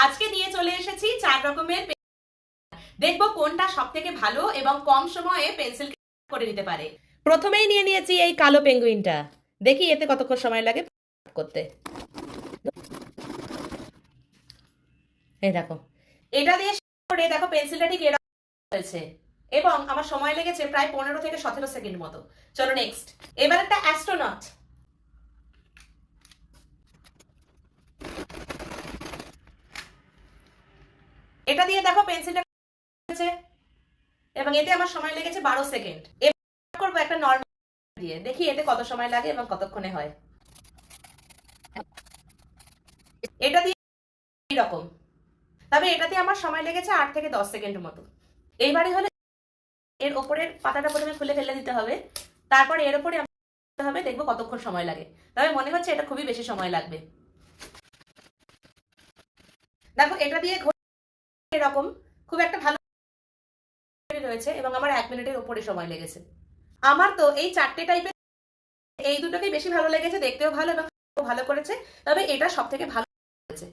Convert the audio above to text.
আজকে নিয়ে চলে এসেছি 4 রকমের দেখবো কোনটা সবথেকে ভালো এবং কম সময়ে পেন্সিল করে নিতে পারে। প্রথমেই নিয়ে নিয়েছি এই কালো পেঙ্গুইনটা, দেখি এতে কতক্ষণ সময় লাগে করতে। এই দেখো, এটা দিয়ে করে দেখো পেন্সিলটা ঠিক এরকম হয়েছে এবং আমার সময় লেগেছে প্রায় 15 থেকে 17 সেকেন্ড মতো। চলো নেক্সট, এবার একটা অ্যাস্ট্রোনট। এটা দিয়ে দেখো পেন্সিলটা এবং এতে আমার সময় লেগেছে 12 সেকেন্ড। এবার করবো একটা নরমাল দিয়ে, দেখি এতে কত সময় লাগে এবং কতক্ষণে হয়। এটা দিয়ে এরকম, তবে এটাতে আমার সময় লেগেছে 8 থেকে 10 সেকেন্ড মতো। এইবারে হলে এর ওপরের পাতাটা প্রথমে খুলে ফেলে দিতে হবে, তারপর এর ওপরে হবে, দেখবো কতক্ষণ সময় লাগে। তবে মনে হচ্ছে এটা খুবই বেশি সময় লাগবে। দেখো এটা দিয়ে এরকম খুব একটা ভালো রয়েছে এবং আমার 1 মিনিটের উপরে সময় লেগেছে। আমার তো এই 4টে টাইপের এই দুটোকেই বেশি ভালো লেগেছে, দেখতেও ভালো এবং ভালো করেছে, তবে এটা সব থেকে ভালো হয়েছে।